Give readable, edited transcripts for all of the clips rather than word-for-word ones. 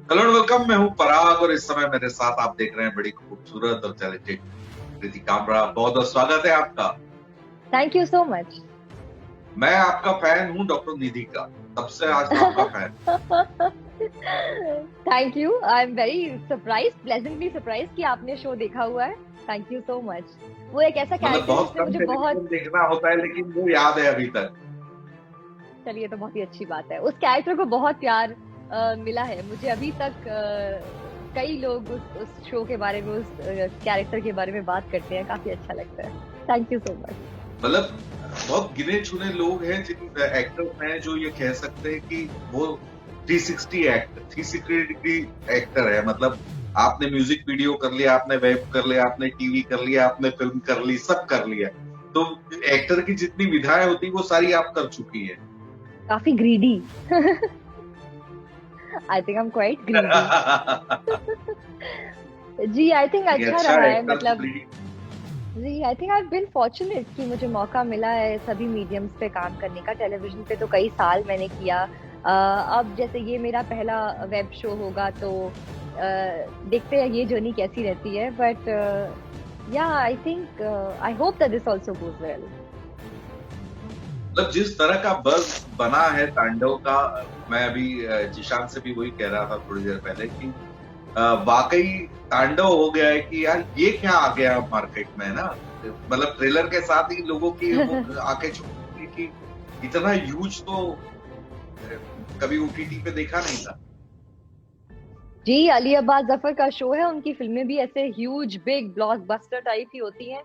Hello and welcome. मैं हूं पराग और इस समय मेरे साथ आप देख रहे हैं बड़ी खूबसूरत और टैलेंटेड कृति कामरा। बहुत बहुत स्वागत है आपका। Thank you so much. मैं आपका फैन हूं, डॉक्टर निधि का, तब से आज आपका fan. Thank you. I am very surprise, pleasantly surprise कि आपने शो देखा हुआ है। Thank you so much. वो एक ऐसा मतलब कैरेक्टर है बहुत जिसने कम मुझे बहुत, टेलीविजन देखना होता है लेकिन वो याद है अभी तक। चलिए तो बहुत ही अच्छी बात है। उस कैरेक्टर को बहुत प्यार मिला है मुझे अभी तक। कई लोग उस शो के बारे में, उस कैरेक्टर के बारे में बात करते हैं, काफी अच्छा लगता है। Thank you so much. मतलब बहुत गिने चुने लोग हैं जिन एक्टर्स हैं जो ये कह सकते हैं कि वो 360 डिग्री एक्टर है। मतलब आपने म्यूजिक वीडियो कर लिया, आपने वेब कर लिया, आपने टीवी कर लिया, आपने फिल्म कर ली, सब कर लिया। तो एक्टर की जितनी विधाएं होती वो सारी आप कर चुकी हैं। काफी greedy. I think I am quite greedy. जी, आई थिंक ये अच्छा अच्छा रहा है है, एक्टर मतलब जी, I think I been fortunate कि मुझे मौका मिला है सभी मीडियम्स पे काम करने का। टेलीविजन पे तो कई साल मैंने किया। अब जैसे ये मेरा पहला वेब शो होगा, तो देखते हैं ये जर्नी कैसी रहती है। बट या आई think I hope that this also goes well. मतलब जिस तरह का बज बना है तांडव का, मैं अभी जिशान से भी वही कह रहा था थोड़ी देर पहले कि वाकई तांडव हो गया है कि यार ये क्या आ गया मार्केट में ना। मतलब ट्रेलर के साथ ही लोगों की वो आंखें चुप गई कि इतना ह्यूज तो कभी ओटीटी पे देखा नहीं था। जी, अली अब्बास जफर का शो है, उनकी फिल्में भी ऐसे ह्यूज बिग ब्लॉकबस्टर टाइप ही होती हैं।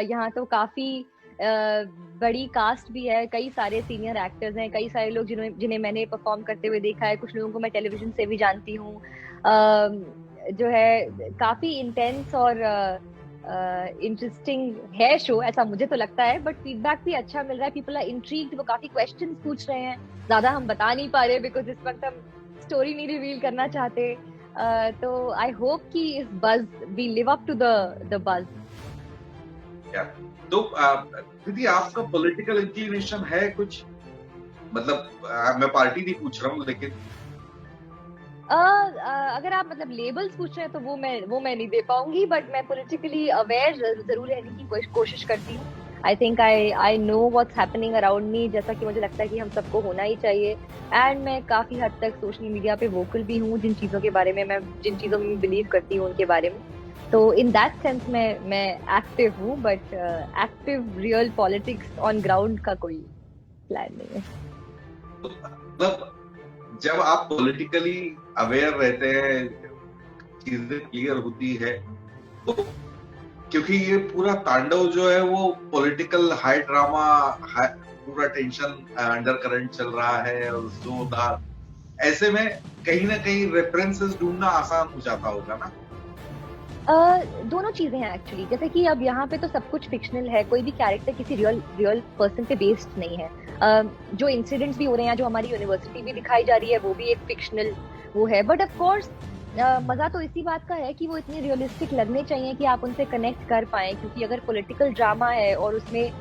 यहाँ तो काफी बड़ी कास्ट भी है, कई सारे सीनियर एक्टर्स हैं, कई सारे लोग जिन्हें जिन्हें मैंने परफॉर्म करते हुए देखा है। कुछ लोगों को मैं टेलीविजन से भी जानती हूँ। जो है काफी इंटेंस और इंटरेस्टिंग है शो, ऐसा मुझे तो लगता है। बट फीडबैक भी अच्छा मिल रहा है, पीपल आर इंट्रीग्ड, वो काफी क्वेश्चंस पूछ रहे हैं। ज्यादा हम बता नहीं पा रहे बिकॉज इस वक्त हम स्टोरी नहीं रिवील करना चाहते। तो आई होप कि इस buzz we live up to the buzz. क्या तो दीदी आपका पॉलिटिकल इंक्लिनेशन है कुछ? मतलब मैं पार्टी नहीं पूछ रहा हूँ लेकिन अगर आप मतलब लेबल्स पूछ रहे हैं तो वो मैं नहीं दे पाऊंगी। बट मैं पॉलिटिकली अवेयर जरूर रहने की कोशिश करती हूँ। आई think I know what's happening around me, जैसा कि मुझे लगता है कि हम सबको होना ही चाहिए। एंड मैं काफी हद तक सोशल मीडिया पे वोकल भी हूँ, जिन चीजों के बारे में मैं, जिन चीजों में बिलीव करती हूँ उनके बारे में। तो इन दैट सेंस मैं एक्टिव हूँ। But active real politics on ground का कोई प्लान नहीं है। मतलब जब आप पॉलिटिकली अवेयर रहते हैं, चीजें क्लियर होती है, तो क्योंकि ये पूरा तांडव जो है वो पॉलिटिकल हाई ड्रामा, पूरा टेंशन अंडर करंट चल रहा है और जोरदार, ऐसे में कहीं ना कहीं रेफरेंसेस ढूंढना आसान हो जाता होगा ना। दोनों चीजें हैं एक्चुअली। जैसे कि अब यहाँ पे तो सब कुछ फिक्शनल है, कोई भी कैरेक्टर किसी रियल रियल पर्सन पे बेस्ड नहीं है। जो इंसिडेंट्स भी हो रहे हैं, जो हमारी यूनिवर्सिटी भी दिखाई जा रही है, वो भी एक फिक्शनल वो है। बट ऑफ कोर्स मजा तो इसी बात का है कि वो इतने रियलिस्टिक लगने चाहिए कि आप उनसे कनेक्ट कर पाए। क्योंकि अगर पॉलिटिकल ड्रामा है और उसमें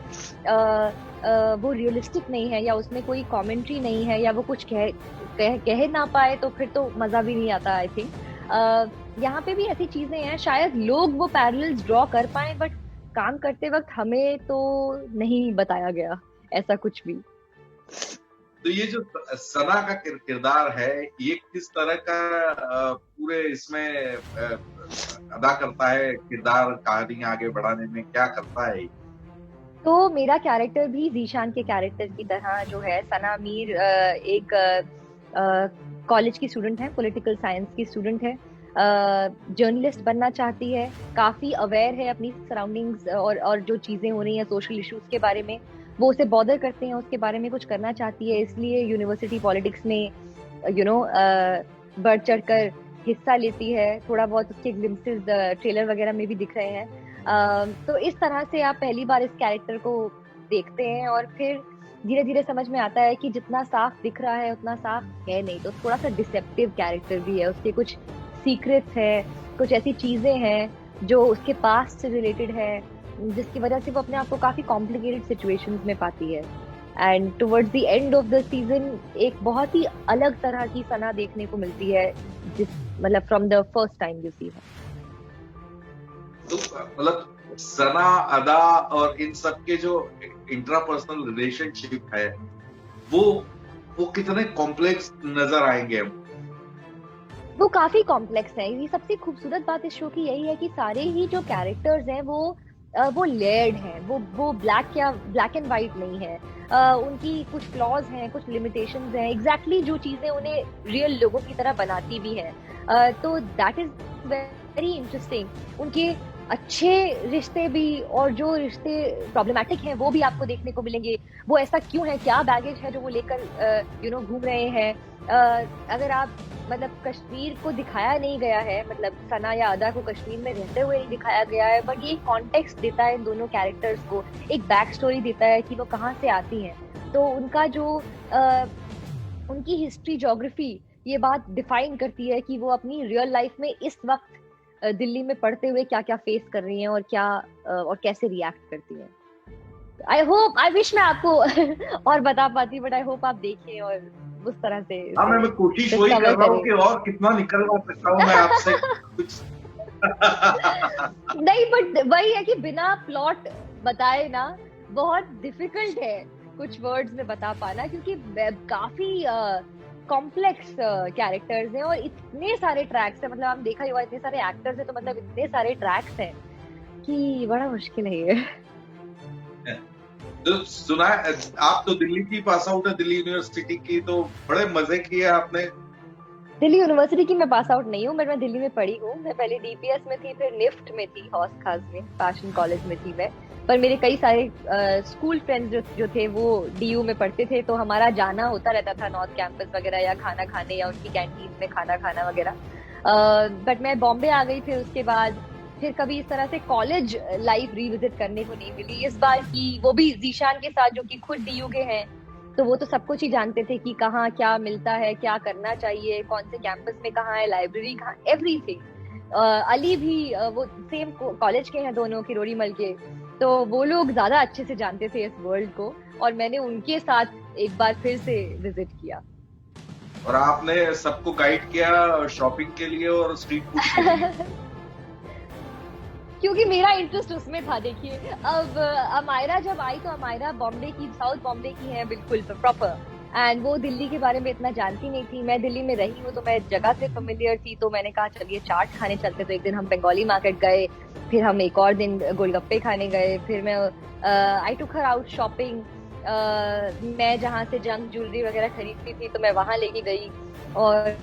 वो रियलिस्टिक नहीं है, या उसमें कोई कमेंट्री नहीं है, या वो कुछ कह ना पाए, तो फिर तो मजा भी नहीं आता आई थिंक। यहाँ पे भी ऐसी चीजें हैं, शायद लोग वो पैरेलल्स ड्रॉ कर पाए, बट काम करते वक्त हमें तो नहीं बताया गया ऐसा कुछ भी। तो ये जो सना का किरदार है, ये किस तरह का पूरे इसमें अदा करता है किरदार, कहानी आगे बढ़ाने में क्या करता है? तो मेरा कैरेक्टर भी जीशान के कैरेक्टर की तरह जो है, सना मीर एक कॉलेज की स्टूडेंट है, पॉलिटिकल साइंस की स्टूडेंट है। जर्नलिस्ट बनना चाहती है, काफी अवेयर है अपनी सराउंडिंग्स और जो चीजें हो रही हैं सोशल इश्यूज के बारे में, वो उसे बॉदर करते हैं, उसके बारे में कुछ करना चाहती है। इसलिए यूनिवर्सिटी पॉलिटिक्स में यू नो बढ़ चढ़कर हिस्सा लेती है। थोड़ा बहुत उसके ग्लिम्पसेस ट्रेलर वगैरह में भी दिख रहे हैं। तो इस तरह से आप पहली बार इस कैरेक्टर को देखते हैं, और फिर धीरे धीरे समझ में आता है कि जितना साफ दिख रहा है उतना साफ है नहीं। तो थोड़ा सा डिसेप्टिव कैरेक्टर भी है, उसके कुछ सीक्रेट्स है, कुछ ऐसी चीजें हैं जो उसके पास्ट से रिलेटेड है, जिसकी वजह से वो अपने आप को काफी कॉम्प्लिकेटेड सिचुएशंस में पाती है। And towards the end of the season एक बहुत ही अलग तरह की सना देखने को मिलती है, जिस मतलब from the first time you see है। तो मतलब सना, अदा और इन सब के जो इंट्रापर्सनल रिलेशनशिप है वो वो कितने कॉम्प्लेक्स नजर आएंगे हम। वो काफी कॉम्प्लेक्स है। ये सबसे खूबसूरत बात इस शो की यही है कि सारे ही जो कैरेक्टर्स हैं वो लेयर्ड हैं, वो ब्लैक एंड वाइट नहीं है। उनकी कुछ फ्लॉज हैं, कुछ लिमिटेशंस हैं, एग्जैक्टली जो चीजें उन्हें रियल लोगों की तरह बनाती भी हैं। तो दैट इज वेरी इंटरेस्टिंग। उनके अच्छे रिश्ते भी और जो रिश्ते प्रॉब्लमैटिक हैं वो भी आपको देखने को मिलेंगे। वो ऐसा क्यों है, क्या बैगेज है जो वो लेकर घूम रहे हैं। अगर आप मतलब कश्मीर को दिखाया नहीं गया है, मतलब सना या अदा को कश्मीर में रहते हुए नहीं दिखाया गया है, बट ये कॉन्टेक्स्ट देता है इन दोनों कैरेक्टर्स को, एक बैक स्टोरी देता है कि वो कहाँ से आती हैं। तो उनका जो उनकी हिस्ट्री, ज्योग्राफी, ये बात डिफाइन करती है कि वो अपनी रियल लाइफ में इस वक्त दिल्ली में पढ़ते हुए क्या क्या फेस कर रही हैं और क्या और कैसे रिएक्ट करती हैं। आई विश मैं आपको और बता पाती, बट आई होप आप देखें और उस तरह से हाँ, मैं कोशिश वही कर रहा हूँ कि और कितना निकलवा सकता हूँ मैं आपसे कुछ। नहीं, बट वही है कि बिना प्लॉट बताए ना बहुत डिफिकल्ट है कुछ वर्ड्स में बता पाना, क्योंकि काफी कॉम्प्लेक्स कैरेक्टर्स हैं और इतने सारे ट्रैक्स हैं। मतलब आप देखा ही होगा, इतने सारे एक्टर्स हैं, तो मतलब इतने सारे ट्रैक्स हैं कि बड़ा मुश्किल है ये। तो सुना है आप तो दिल्ली की पास आउट है, दिल्ली यूनिवर्सिटी की, तो बड़े मजे किए आपने। दिल्ली यूनिवर्सिटी की मैं पास आउट नहीं हूँ, बट मैं दिल्ली में पढ़ी हूँ। मैं पहले डीपीएस में थी, फिर निफ्ट में थी, हौस खास में, फैशन कॉलेज में थी मैं। पर मेरे कई सारे स्कूल फ्रेंड्स जो थे वो डीयू में पढ़ते थे, तो हमारा जाना होता रहता था नॉर्थ कैंपस वगैरह, या खाना खाने या उनकी कैंटीन में खाना खाना वगैरह। बट मैं बॉम्बे आ गई फिर उसके बाद, फिर कभी इस तरह से कॉलेज लाइफ रिविजिट करने को नहीं मिली इस बार की, वो भी जीशान के साथ जो कि खुद डीयू के हैं। तो वो तो सब कुछ ही जानते थे कि कहाँ क्या मिलता है, क्या करना चाहिए, कौन से कैंपस में कहाँ है लाइब्रेरी, कहाँ, एवरीथिंग। अली भी वो सेम कॉलेज के हैं दोनों, किरोड़ीमल के, तो वो लोग ज्यादा अच्छे से जानते थे इस वर्ल्ड को, और मैंने उनके साथ एक बार फिर से विजिट किया। और आपने सबको गाइड किया शॉपिंग के लिए और स्ट्रीट फूड के लिए। क्योंकि मेरा इंटरेस्ट उसमें था। देखिए, अब अमायरा जब आई तो अमायरा बॉम्बे की, साउथ बॉम्बे की है बिल्कुल प्रॉपर, एंड वो दिल्ली के बारे में इतना जानती नहीं थी। मैं दिल्ली में रही हूँ तो मैं जगह से फेमिलियर थी, तो मैंने कहा चलिए चाट खाने चलते। तो एक दिन हम बंगाली मार्केट गए, फिर हम एक और दिन गोलगप्पे खाने गए, फिर मैं आई टुक हर आउट शॉपिंग। मैं जहाँ से जंग ज्वेलरी वगैरह खरीदती थी तो मैं वहां लेके गई। और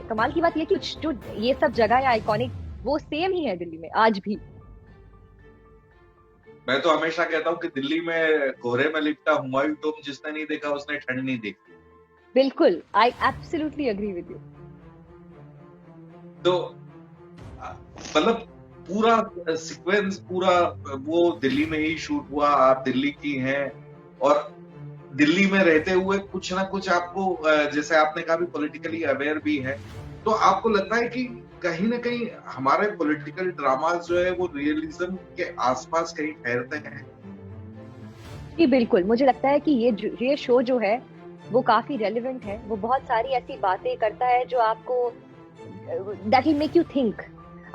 कमाल की बात ये कि जो ये सब जगह है आइकॉनिक, वो सेम ही है दिल्ली में आज भी। मैं तो हमेशा कहता हूँ कि दिल्ली में कोहरे में लिपटा हुमायूं टॉम जिसने नहीं देखा उसने ठंड नहीं देखी। बिल्कुल, I absolutely agree with you. तो मतलब पूरा सीक्वेंस पूरा वो दिल्ली में ही शूट हुआ, आप दिल्ली की हैं और दिल्ली में रहते हुए कुछ ना कुछ आपको, जैसे आपने कहा भी पॉलिटिकली अवेयर भी है, तो आपको लगता है कि कहीं ना कहीं हमारे पॉलिटिकल ड्रामास जो है वो रियलिज्म के आसपास कहीं ठहरते हैं। जी बिल्कुल, मुझे लगता है कि ये शो जो है वो काफी रेलिवेंट है। वो बहुत सारी ऐसी बातें करता है जो आपको that will make you think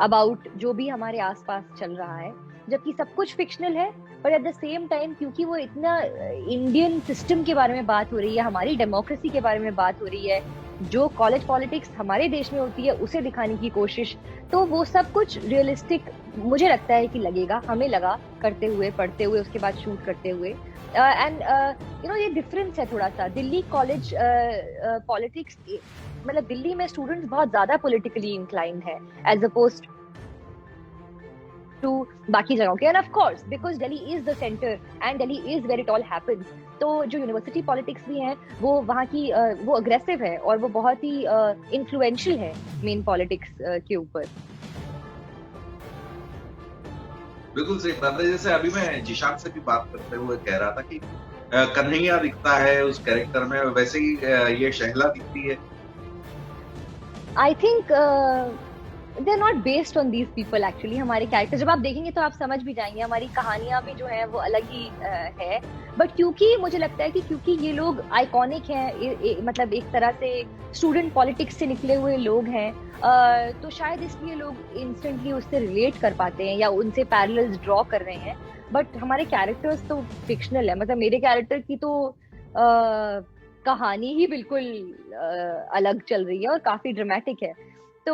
about जो भी हमारे आसपास चल रहा है, जबकि सब कुछ फिक्शनल है। पर एट द सेम टाइम, क्योंकि वो इतना इंडियन सिस्टम के बारे में बात हो रही है, हमारी डेमोक्रेसी के बारे में बात हो रही है, जो कॉलेज पॉलिटिक्स हमारे देश में होती है उसे दिखाने की कोशिश, तो वो सब कुछ रियलिस्टिक मुझे लगता है कि लगेगा, हमें लगा करते हुए, पढ़ते हुए, उसके बाद शूट करते हुए। एंड ये डिफरेंस है थोड़ा सा दिल्ली कॉलेज पॉलिटिक्स, मतलब दिल्ली में स्टूडेंट्स बहुत ज्यादा पॉलिटिकली इंक्लाइंड है एज अपोज्ड टू बाकी जगहों के। And of course because Delhi is the centre and Delhi is where it all happens, तो जो यूनिवर्सिटी पॉलिटिक्स भी है वो वहाँ की वो अग्रेसिव है और वो बहुत ही इन्फ्लुएंशियल है मेन पॉलिटिक्स के ऊपर। बिल्कुल सही बात है। जैसे अभी मैं जिशान से भी बात करते हुए कह रहा था कि कन्हैया दिखता है उस कैरेक्टर में, वैसे ही ये शहला दिखती है। I think they are not based on these people actually. हमारे कैरेक्टर जब आप देखेंगे तो आप समझ भी जाएंगे, हमारी कहानियां भी जो है वो अलग ही है। बट क्योंकि मुझे लगता है कि क्योंकि ये लोग आइकॉनिक हैं, मतलब एक तरह से स्टूडेंट पॉलिटिक्स से निकले हुए लोग हैं, तो शायद इसलिए लोग इंस्टेंटली उससे रिलेट कर पाते हैं या उनसे पैरेलल्स ड्रॉ कर रहे हैं। बट हमारे कैरेक्टर्स तो फिक्शनल है, मतलब मेरे कैरेक्टर की तो कहानी ही बिल्कुल अलग चल रही है और काफी ड्रामेटिक है। तो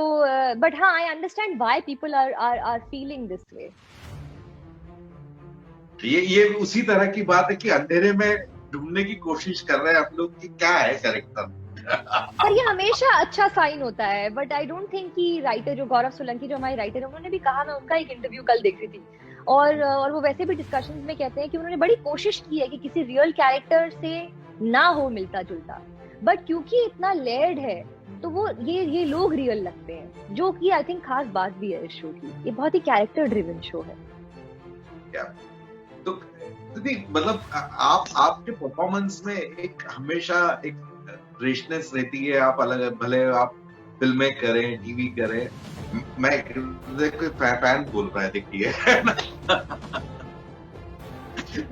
बट हाँ, I understand why people are feeling this way. ये उसी तरह की बात है कि अंधेरे में ढूंढने की कोशिश कर रहे हैं हम लोग कि क्या है कैरेक्टर। पर ये हमेशा अच्छा साइन होता है। बट आई डोंट थिंक कि राइटर जो गौरव सोलंकी जो हमारे राइटर है, उन्होंने भी कहा, मैं उनका एक इंटरव्यू कल देख रही थी, और वो वैसे भी डिस्कशंस में कहते हैं कि उन्होंने बड़ी कोशिश की है कि किसी रियल कैरेक्टर से ना हो मिलता जुलता, बट क्योंकि इतना लेयर्ड है तो वो ये लोग रियल लगते हैं, जो कि आई थिंक खास बात भी है इस शो की। ये बहुत ही कैरेक्टर ड्रिवन शो है। क्या तो दीदी, मतलब आप आपके परफॉर्मेंस में एक हमेशा एक फ्रेशनेस रहती है। आप अलग, भले आप फिल्में करें, टीवी करें, मैं कोई फैन बोल रहा है देखिए।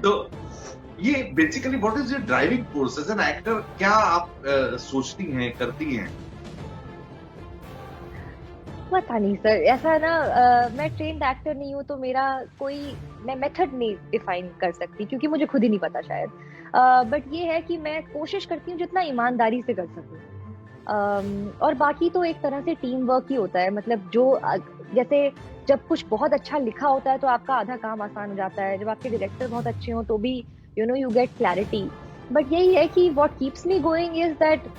तो ये basically what is your driving force as an actor? क्या आप सोचती हैं, करती हैं? पता नहीं सर, ऐसा ना मैं ट्रेन्ड एक्टर नहीं हूँ, तो मेरा कोई मैं मेथड नहीं डिफाइन कर सकती, क्योंकि मुझे खुद ही नहीं पता शायद। बट ये है कि मैं कोशिश करती हूँ जितना ईमानदारी से कर सकूँ। और बाकी तो एक तरह से टीम वर्क ही होता है, मतलब जो जैसे जब कुछ बहुत अच्छा लिखा होता है तो आपका आधा काम आसान हो जाता है, जब आपके डायरेक्टर बहुत अच्छे हो तो भी यू गेट क्लैरिटी। बट यही है कि what keeps me going is that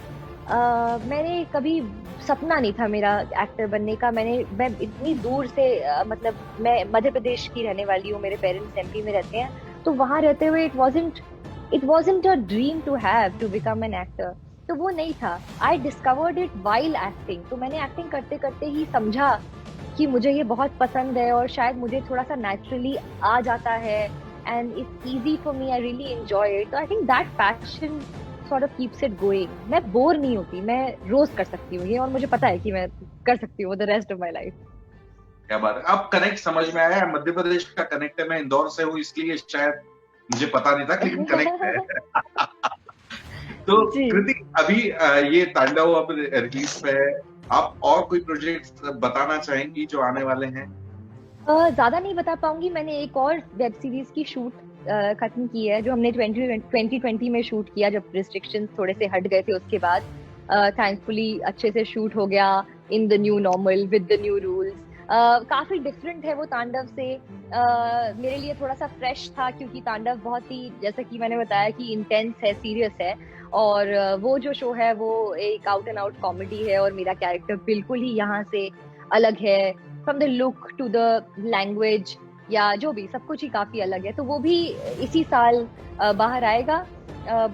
मैंने कभी सपना नहीं था मेरा एक्टर बनने का। मैं इतनी दूर से मतलब मैं मध्य प्रदेश की रहने वाली हूँ, मेरे पेरेंट्स एमपी में रहते हैं, तो वहां रहते हुए it wasn't a dream to have to become an actor. तो वो नहीं था, I discovered it while acting. तो मैंने एक्टिंग करते करते ही समझा कि मुझे ये बहुत पसंद है और शायद मुझे थोड़ा सा नेचुरली आ जाता है, and it's easy for me, I really enjoy it. तो I think that passion sort of keeps it going। मैं बोर नहीं होती, मैं रोज कर सकती हूँ ये, और मुझे पता है कि मैं कर सकती हूँ the rest of my life. क्या बात है, अब कनेक्ट समझ में आया है। मध्य प्रदेश का कनेक्ट है, मैं इंदौर से हूँ इसलिए शायद मुझे पता नहीं था, लेकिन कनेक्ट है। तो जी। कृति, अभी ये तांडव अब रिलीज पे है, आप और कोई प्रोजेक्ट बताना चाहेंगी जो आने वाले हैं? ज्यादा नहीं बता पाऊंगी। मैंने एक और वेब सीरीज की शूट खत्म की है, जो हमने 2020 में शूट किया, जब रिस्ट्रिक्शंस थोड़े से हट गए थे। उसके बाद थैंकफुली अच्छे से शूट हो गया in the new normal with the new rules. काफी डिफरेंट है वो तांडव से। मेरे लिए थोड़ा सा फ्रेश था, क्योंकि तांडव बहुत ही, जैसा कि मैंने बताया, कि इंटेंस है, सीरियस है, और वो जो शो है वो एक आउट एंड आउट कॉमेडी है, और मेरा कैरेक्टर बिल्कुल ही यहाँ से अलग है। From the look to the language, या जो भी, सब कुछ ही काफी अलग है। तो वो भी इसी साल बाहर आएगा।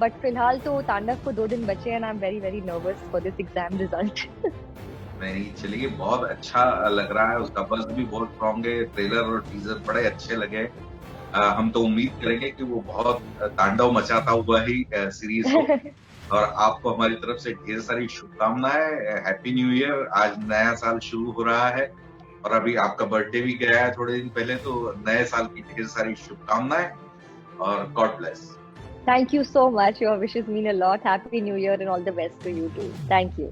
बट फिलहाल तो तांडव को 2 दिन बचे हैं, I am very very nervous for this exam result. नहीं, चलिए, बहुत अच्छा लग रहा है, उसका बज़ भी बहुत स्ट्रॉन्ग है। ट्रेलर और टीजर बड़े अच्छे लगे। हम तो उम्मीद करेंगे कि वो बहुत तांडव मचाता हुआ ही सीरीज हो। और आपको हमारी तरफ से ढेर सारी शुभकामनाएं। Happy new year. आज नया साल शुरू हो रहा है और अभी आपका बर्थडे भी गया है थोड़े दिन पहले, तो नए साल की ढेर सारी शुभकामनाएं और God bless. Thank you so much. Your wishes mean a lot. Happy New Year and all the best to you too. Thank you.